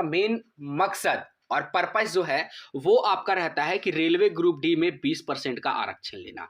का मेन मकसद और पर्पस जो है वो आपका रहता है कि रेलवे ग्रुप डी में 20% का आरक्षण लेना।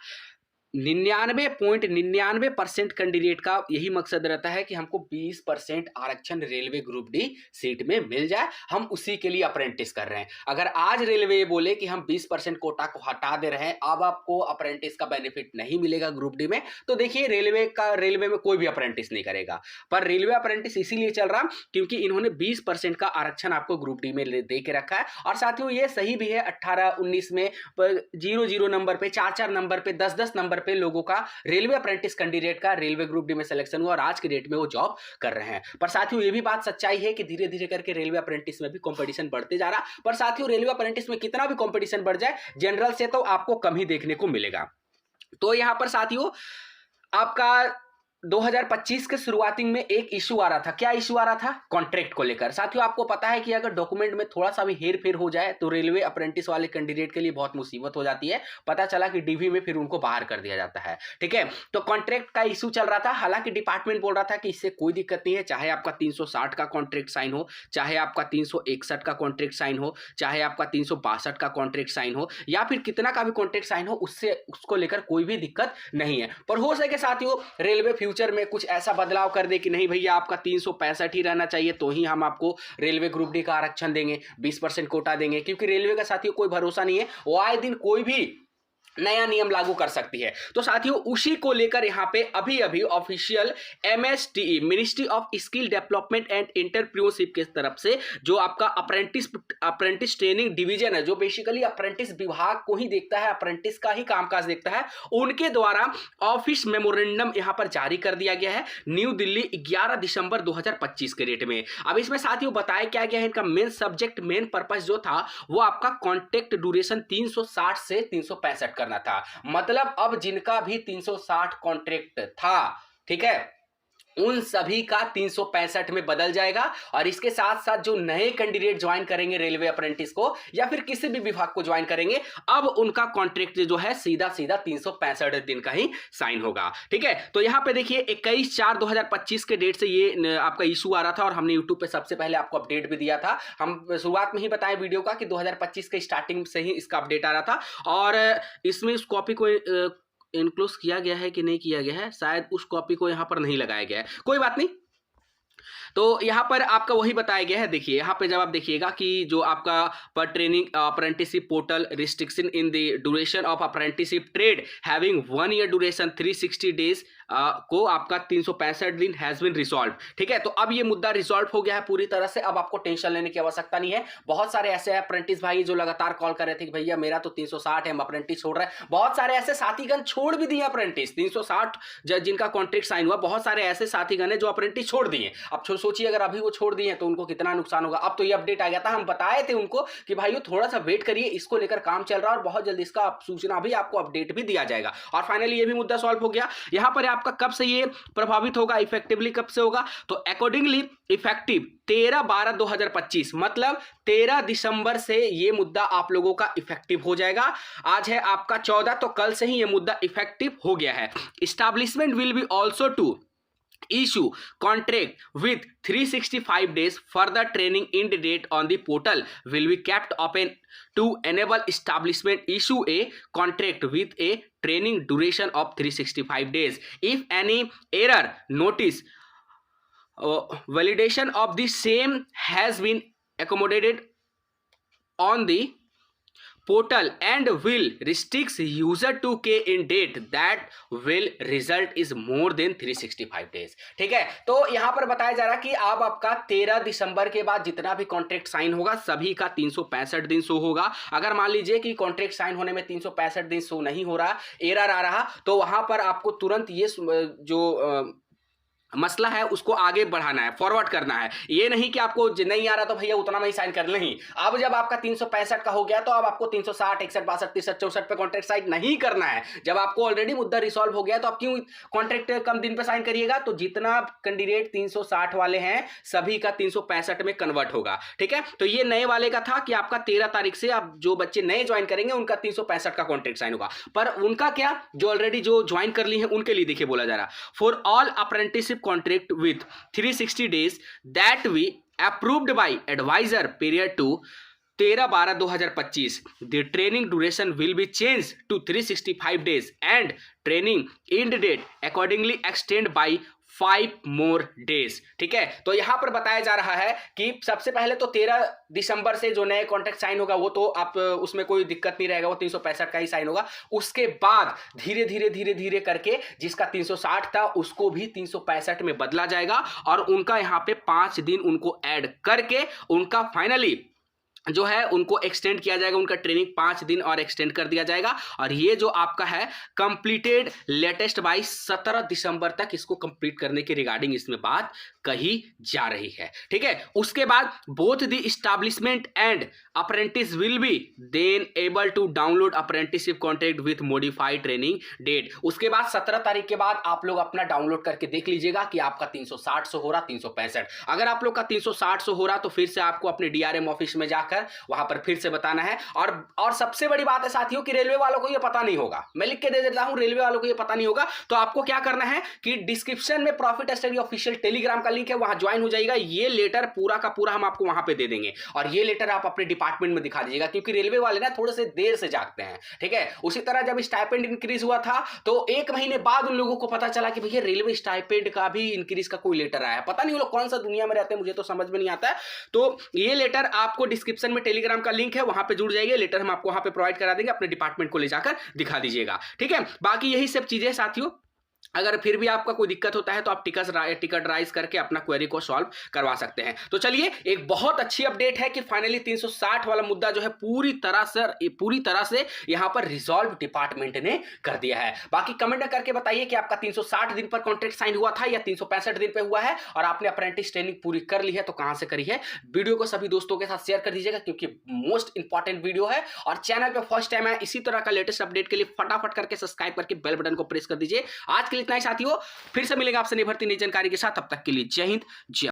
99.99% कैंडिडेट का यही मकसद रहता है कि हमको 20% आरक्षण रेलवे ग्रुप डी सीट में मिल जाए, हम उसी के लिए अप्रेंटिस कर रहे हैं। अगर आज रेलवे बोले कि हम 20% कोटा को हटा दे रहे हैं, अब आपको अप्रेंटिस का बेनिफिट नहीं मिलेगा ग्रुप डी में, तो देखिए रेलवे में कोई भी अप्रेंटिस नहीं करेगा। पर रेलवे अप्रेंटिस इसीलिए चल रहा क्योंकि इन्होंने 20% का आरक्षण आपको ग्रुप डी में दे के रखा है। और साथियों ये सही भी है, 18-19 में 0-0 नंबर पे, 4-4 नंबर पे, 10-10 नंबर पे लोगों का रेलवे अप्रेंटिस कैंडिडेट का रेलवे ग्रुप डी में सिलेक्शन हुआ और आज के डेट में वो जॉब कर रहे हैं। पर साथियों ये भी बात सच्चाई है कि धीरे धीरे करके रेलवे अप्रेंटिस में भी कंपटीशन बढ़ते जा रहा। पर साथियों रेलवे अप्रेंटिस में कितना भी कंपटीशन बढ़ जाए, जनरल से तो आपको कम ही देखने को मिलेगा। तो यहां पर साथियों आपका 2025 के शुरुआती में एक इशू आ रहा था। क्या इशू आ रहा था? कॉन्ट्रैक्ट को लेकर। साथियों आपको पता है कि अगर डॉक्यूमेंट में थोड़ा सा भी हेर फेर हो जाए तो रेलवे अप्रेंटिस वाले कैंडिडेट के लिए बहुत मुसीबत हो जाती है। पता चला कि डीवी में फिर उनको बाहर कर दिया जाता है। ठीक है, तो कॉन्ट्रैक्ट का इशू चल रहा था। हालांकि डिपार्टमेंट बोल रहा था कि इससे कोई दिक्कत नहीं है, चाहे आपका 360 का कॉन्ट्रैक्ट साइन हो, चाहे आपका 361 का कॉन्ट्रैक्ट साइन हो, चाहे आपका 362 का कॉन्ट्रैक्ट साइन हो, या फिर कितना का भी कॉन्ट्रैक्ट साइन हो, उसको लेकर कोई भी दिक्कत नहीं है। पर हो सके साथियों रेलवे फ्यूचर में कुछ ऐसा बदलाव कर दे कि नहीं भैया आपका 365 ही रहना चाहिए, तो ही हम आपको रेलवे ग्रुप डी का आरक्षण देंगे, 20% कोटा देंगे। क्योंकि रेलवे का साथियों कोई भरोसा नहीं है, वो आए दिन कोई भी नया नियम लागू कर सकती है। तो साथियों उसी को लेकर यहां पे अभी अभी official MSTE ministry of skill development and entrepreneurship के तरफ से जो आपका अप्रेंटिस ट्रेनिंग डिवीजन है, जो बेसिकली अप्रेंटिस विभाग को ही देखता है, अप्रेंटिस का ही कामकाज देखता है, उनके द्वारा ऑफिस मेमोरेंडम यहां पर जारी कर दिया गया है न्यू दिल्ली 11 दिसंबर 2025 के डेट में। अब इसमें साथियों बताया क्या गया है, इनका मेन सब्जेक्ट मेन पर्पस जो था वो आपका कॉन्ट्रैक्ट ड्यूरेशन 360 से 365 करना था। मतलब अब जिनका भी 360 कॉन्ट्रैक्ट था, ठीक है, उन सभी का 365 में बदल जाएगा। और इसके साथ साथ जो नए कैंडिडेट ज्वाइन करेंगे रेलवे अप्रेंटिस को या फिर किसी भी विभाग को ज्वाइन करेंगे, अब उनका कॉन्ट्रैक्ट जो है सीधा 365 दिन का ही साइन होगा। ठीक है, तो यहां पे देखिए 21/4/2025 के डेट से ये आपका इशू आ रहा था और हमने यूट्यूब पे सबसे पहले आपको अपडेट भी दिया था। हम शुरुआत में ही बताए वीडियो का कि 2025 के स्टार्टिंग से ही इसका अपडेट आ रहा था। और इसमें इस कॉपी को इनक्लूड किया गया है कि नहीं किया गया है, शायद उस कॉपी को यहां पर नहीं लगाया गया है, कोई बात नहीं। तो यहाँ पर आपका वही बताया गया है। देखिए यहाँ पे जब आप देखिएगा कि जो आपका पर training apprenticeship portal restriction in the duration of apprenticeship trade having 1 year duration 360 days को आपका 365 दिन हैज बीन रिजॉल्व। ठीक है, तो अब ये मुद्दा रिजॉल्व हो गया है पूरी तरह से। अब आपको टेंशन लेने की आवश्यकता नहीं है। बहुत सारे ऐसे अप्रेंटिस भाई जो लगातार कॉल कर रहे थे कि भैया मेरा तो 360 है, हम अप्रेंटिस छोड़ रहे हैं। बहुत सारे ऐसे साथीगण छोड़ भी दिए अप्रेंटिस 360 जिनका कॉन्ट्रैक्ट साइन हुआ। बहुत सारे ऐसे साथीगण है जो अप्रेंटिस छोड़ दिए। अब सोचिए अगर अभी वो छोड़ दिए तो उनको कितना नुकसान होगा। अब तो ये अपडेट आ गया था, हम बताए थे उनको कि भाइयों थोड़ा सा वेट करिए, इसको लेकर काम चल रहा है और बहुत जल्दी इसका सूचना भी आपको अपडेट भी दिया जाएगा। और फाइनली ये भी मुद्दा सॉल्व हो गया। यहां पर आपका कब से ये प्रभावित होगा, इफेक्टिवली कब से होगा, तो अकॉर्डिंगली इफेक्टिव 13/12/2025 मतलब 13 दिसंबर से ये मुद्दा आप लोगों का इफेक्टिव हो जाएगा। आज है आपका 14, तो कल से ही ये मुद्दा इफेक्टिव हो गया है। Establishment will be also to issue contract with 365 days further training in the date on the portal will be kept open to enable establishment issue a contract with a training duration of 365 days if any error notice validation of the same has been accommodated on the portal and will restrict user to k in date that will result is more than 365 days। ठीक है, तो यहां पर बताया जा रहा है कि अब आपका 13 दिसंबर के बाद जितना भी कॉन्ट्रैक्ट साइन होगा सभी का 365 दिन शो होगा। अगर मान लीजिए कि कॉन्ट्रैक्ट साइन होने में 365 दिन शो नहीं हो रहा, एरर आ रहा, तो वहां पर आपको तुरंत ये जो मसला है उसको आगे बढ़ाना है, फॉरवर्ड करना है। ये नहीं कि आपको नहीं आ रहा तो भैया उतना में ही साइन कर नहीं। अब जब आपका 365 का हो गया तो अब आपको 360 61 62 63 64 पे कॉन्ट्रैक्ट साइन नहीं करना है। जब आपको ऑलरेडी मुद्दा रिसॉल्व हो गया तो आप क्यों कॉन्ट्रैक्ट कम दिन पे साइन करिएगा। तो जितना कैंडिडेट 360 वाले हैं सभी का 365 में कन्वर्ट होगा। ठीक है, तो ये नए वाले का था कि आपका 13 तारीख से आप जो बच्चे नए ज्वाइन करेंगे उनका 365 का कॉन्ट्रैक्ट साइन होगा। पर उनका क्या, जो ऑलरेडी जो ज्वाइन कर ली है उनके लिए देखिए बोला जा रहा, for all apprenticeship contract with 360 days that we approved by advisor period to 13/12/2025. The training duration will be changed to 365 days and training end date accordingly extend by 5 more days. ठीक है, तो यहां पर बताया जा रहा है कि सबसे पहले तो 13 दिसंबर से जो नए कॉन्ट्रैक्ट साइन होगा वो तो आप उसमें कोई दिक्कत नहीं रहेगा, वो 365 का ही साइन होगा। उसके बाद धीरे धीरे करके जिसका 360 था उसको भी 365 में बदला जाएगा और उनका यहां पे 5 दिन उनको ऐड करके उनका फाइनली जो है उनको एक्सटेंड किया जाएगा, उनका ट्रेनिंग 5 दिन और एक्सटेंड कर दिया जाएगा। और ये जो आपका है कंप्लीटेड लेटेस्ट बाई 17 दिसंबर तक इसको कंप्लीट करने के रिगार्डिंग इसमें बात कही जा रही है। ठीक है, उसके बाद both the establishment and apprentice will be then able to download apprenticeship contract with modified training date. उसके बाद 17 तारीख के बाद आप लोग अपना डाउनलोड करके देख लीजिएगा कि आपका 360 हो रहा 365। अगर आप लोग का 360 हो रहा तो फिर से आपको अपने डीआरएम ऑफिस में जाकर वहां पर फिर से बताना है। और सबसे बड़ी बात है साथियों कि रेलवे वालों को ये पता नहीं होगा, मैं लिख के दे देता हूं, रेलवे वालों को ये पता नहीं होगा। तो आपको क्या करना है कि डिस्क्रिप्शन में प्रॉफिट स्टडी ऑफिशियल टेलीग्राम का लिंक है, वहां ज्वाइन हो जाइएगा। ये लेटर पूरा का पूरा हम आपको वहां पे दे देंगे और ये लेटर आप अपने डिपार्टमेंट में दिखा दीजिएगा, क्योंकि रेलवे वाले ना थोड़े से देर से जागते हैं। ठीक है, उसी तरह जब स्टाइपेंड इंक्रीज हुआ था तो 1 महीने बाद उन लोगों को पता चला कि भैया रेलवे स्टाइपेंड का भी इंक्रीज का कोई लेटर आया है। पता नहीं वो लोग कौन सा दुनिया में रहते हैं, मुझे तो समझ में नहीं आता है। तो ये लेटर आपको डिस्क्रिप्शन में टेलीग्राम का लिंक है, वहां पे जुड़ जाइए, लेटर हम आपको वहां पे प्रोवाइड करा देंगे, अपने डिपार्टमेंट को ले जाकर दिखा दीजिएगा। ठीक है, बाकी यही सब चीजें साथियों। अगर फिर भी आपका कोई दिक्कत होता है तो आप टिकट राइज करके अपना क्वेरी को सॉल्व करवा सकते हैं। तो चलिए, एक बहुत अच्छी अपडेट है कि फाइनली 360 वाला मुद्दा जो है पूरी तरह से यहां पर रिजॉल्व डिपार्टमेंट ने कर दिया है। बाकी कमेंट करके बताइए कि आपका 360 दिन पर कॉन्ट्रैक्ट साइन हुआ था या 365 दिन पे हुआ है और आपने अप्रेंटिस ट्रेनिंग पूरी कर ली है तो कहां से करी है। वीडियो को सभी दोस्तों के साथ शेयर कर दीजिएगा क्योंकि मोस्ट इंपॉर्टेंट वीडियो है। और चैनल पे फर्स्ट टाइम है, इसी तरह का लेटेस्ट अपडेट के लिए फटाफट करके सब्सक्राइब करके बेल बटन को प्रेस कर दीजिए। आज के लिए इतना ही साथियों, फिर से मिलेगा आपसे नई भर्ती नई जानकारी के साथ। तब तक के लिए जय हिंद, जय